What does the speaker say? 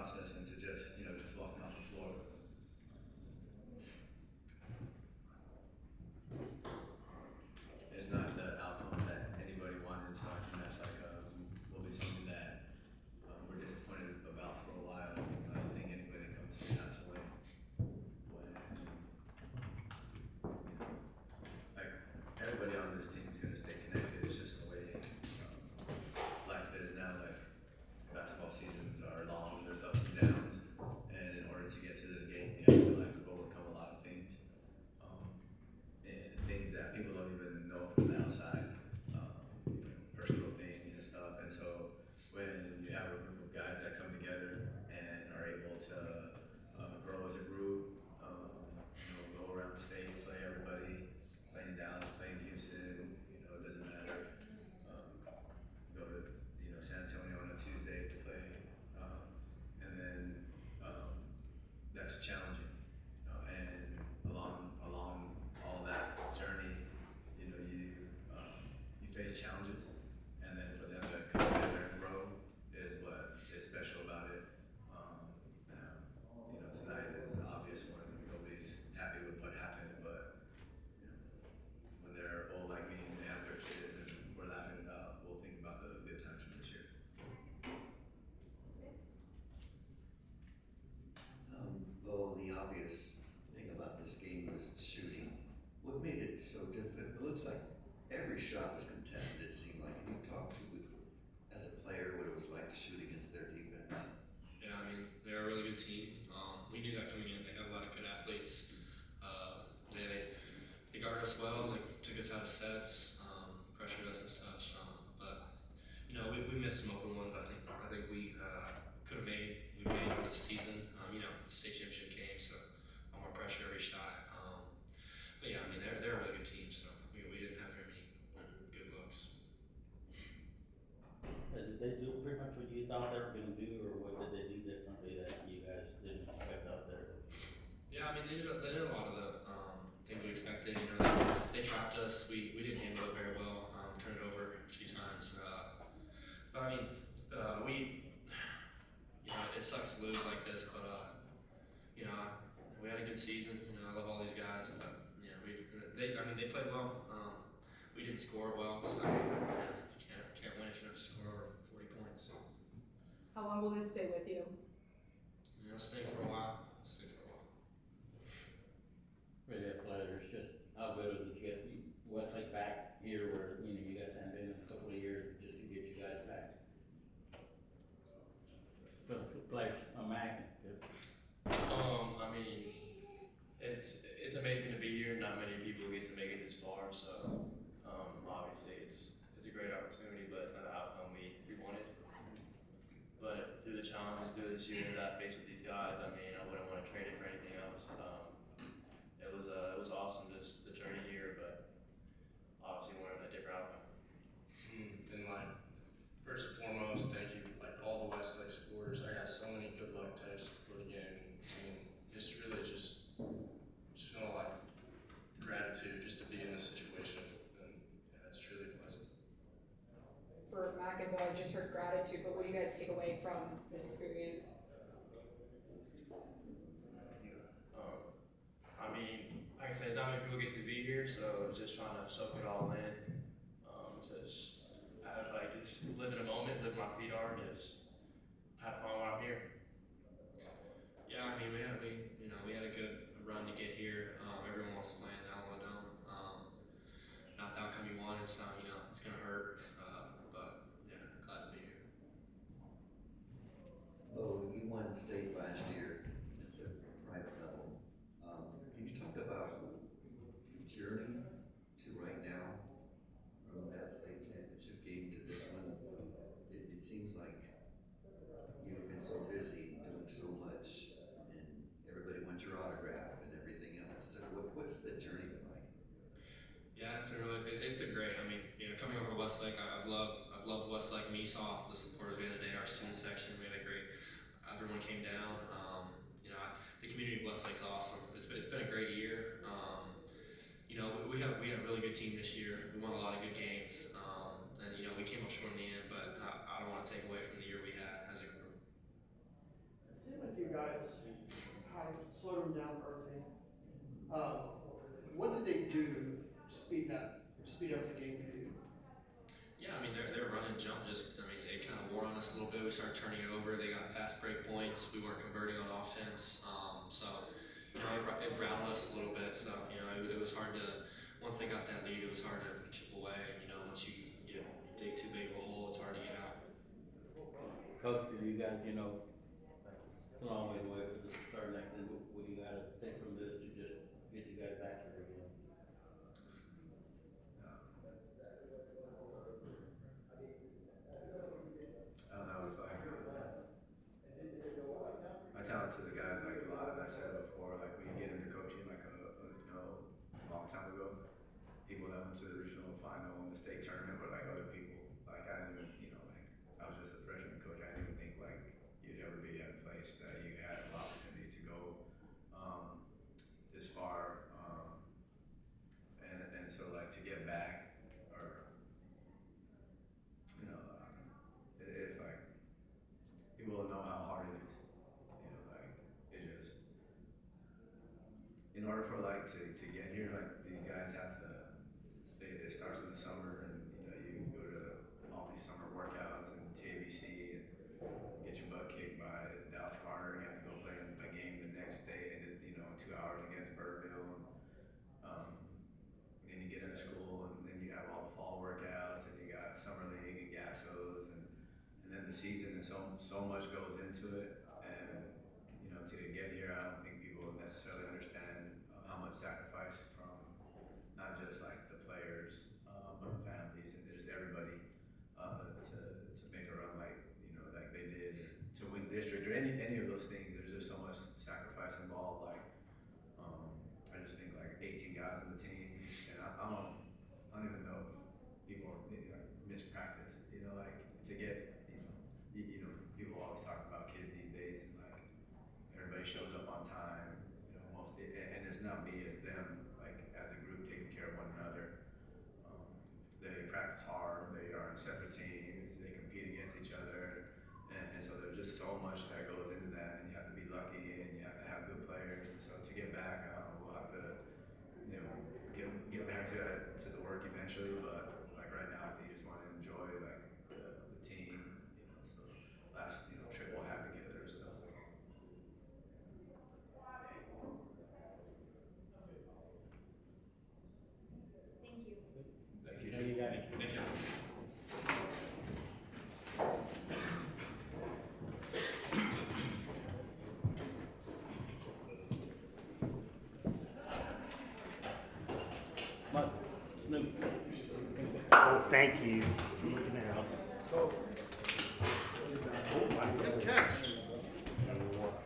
process into just just walking off the floor. It's not the outcome that anybody wanted, so I think that's like will be something that we're disappointed about for a while. I don't think anybody comes here not to win. When like everybody on this team is gonna stay connected. It's just the way life is now. Like basketball seasons are long. There's ups and downs, and in order to get to this game, you have to like overcome a lot of things. And things that people don't even know from the outside, personal things and stuff. And so when you have a group of guys that come together and are able to grow as a group, go around the state, play everybody, play in Dallas, play in Houston, it doesn't matter. Go to San Antonio on a Tuesday to play, and then that's challenging. And along all that journey, you face challenges, and then for them to come together and grow is what is special about it. Tonight is an obvious one. Nobody's happy with what happened, but when they're old like me and they have their kids and we're laughing about, we'll think about the good times from this year. Bo, the obvious thing about this game was shooting. What made it so difficult? It looks like every shot was contested, it seemed like. Can you talk to, as a player, what it was like to shoot against their defense? Yeah, I mean, they're a really good team. We knew that coming in. They have a lot of good athletes. They guarded us well. They took us out of sets, pressured us and stuff. But we missed some open ones. I think we could have made. We made it this season. The state championship game, so more pressure every shot. But yeah, I mean, they're a really good team. So we didn't have very many good looks. Did they do pretty much what you thought they were going to do, or what did they do differently that you guys didn't expect out there? Yeah, I mean, they did a lot of the things we expected. They trapped us. We didn't handle it very well. Turned it over a few times. But I mean, it sucks to lose like this. But we had a good season. I love all these guys. But they played well. We didn't score well, so you can't win if you don't score over 40 points. How long will this stay with you? Stay for a while. Really a pleasure. It's just how good was it to get Westlake back here, where you guys hadn't been in a couple of years, just to get you guys back. But players, Mac. I mean, it's amazing to be here. Not many people get to make it this far, so obviously it's a great opportunity, but it's not the outcome we wanted. But through the challenges this year that I faced with these guys, I mean, I wouldn't want to trade it for anything else. It was awesome, just the journey here, but obviously wanted a different outcome. And first and foremost, thank you, all the Westlake supporters. I got so many good luck texts for the game. I mean, just really just feel like gratitude just to be in this situation, and yeah, it's truly a blessing. For Mac and Bo, I just heard gratitude, but what do you guys take away from this experience? I mean, like I said, not many people get to be here, so just trying to soak it all in. Just live in a moment, live where my feet are, just have fun while I'm here. Yeah, I mean, we had a good run to get here. Everyone wants to play in Alamo Dome. Not the outcome you wanted, so it's gonna hurt. But yeah, glad to be here. Bo, you won state last year at the private level. Can you talk about the journey to right now, from that state championship game to this one? It seems like you've been so busy doing so much, and everybody wants your autograph and everything else. So what's the journey been like? Yeah, it's been great. I mean, coming over to Westlake, I've loved Westlake. And you saw the supporters the other day, our student section. We had a great. Everyone came down. The community of Westlake's awesome. It's been a great year. We had a really good team this year. We won a lot of good games, and we came up short in the end. But I don't want to take away from the year we had as a group. the jump, it kind of wore on us a little bit. We started turning it over. They got fast break points. We weren't converting on offense. So, it rattled us a little bit. So, it was hard to, once they got that lead, it was hard to chip away. Once you dig too big of a hole, it's hard to get out. Coach, for you guys, it's a long ways away for this to start next season. What do you gotta take from this to just get you guys back here again? I don't know, it's like, I tell it to the guys like a lot, and I said it before, like when you get into coaching like a long time ago, people that went to the regional final and the state tournament were like other people. Like I didn't even, like I was just a freshman coach. I didn't even think like you'd ever be at a place that you had an opportunity to go this far. And so like to get back, or it's like people don't know how hard it is. Like it just, in order for like to get here, like these guys have to. It starts in the summer, and you go to all these summer workouts and TABC and get your butt kicked by Dallas Carter, and you have to go play a game the next day, and 2 hours against Birdville. Then you get into school, and then you have all the fall workouts, and you got summer league and Gassos, and then the season, and so much goes into it. And to get here, I don't think people necessarily understand how much sacrifice from not just like the players, but families and just everybody to make a run like like they did, or to win district, or any of those things. There's just so much sacrifice involved. Like I just think like 18 guys on the team, and I don't even know if people like miss practice. Like to get people always talk about kids these days, and like everybody shows up on time. And it's not me, it's them. Like as a group, taking care of one another. They practice hard. They are in separate teams. They compete against each other, and so there's just so much that goes into that. And you have to be lucky, and you have to have good players. And so to get back, we'll have to get back to the work eventually. But like right now, I think you just want to enjoy like the team. So last trip we'll have together and stuff. Thank you. Thank you. Thank you guys. Thank you. Snoop. Oh, thank you.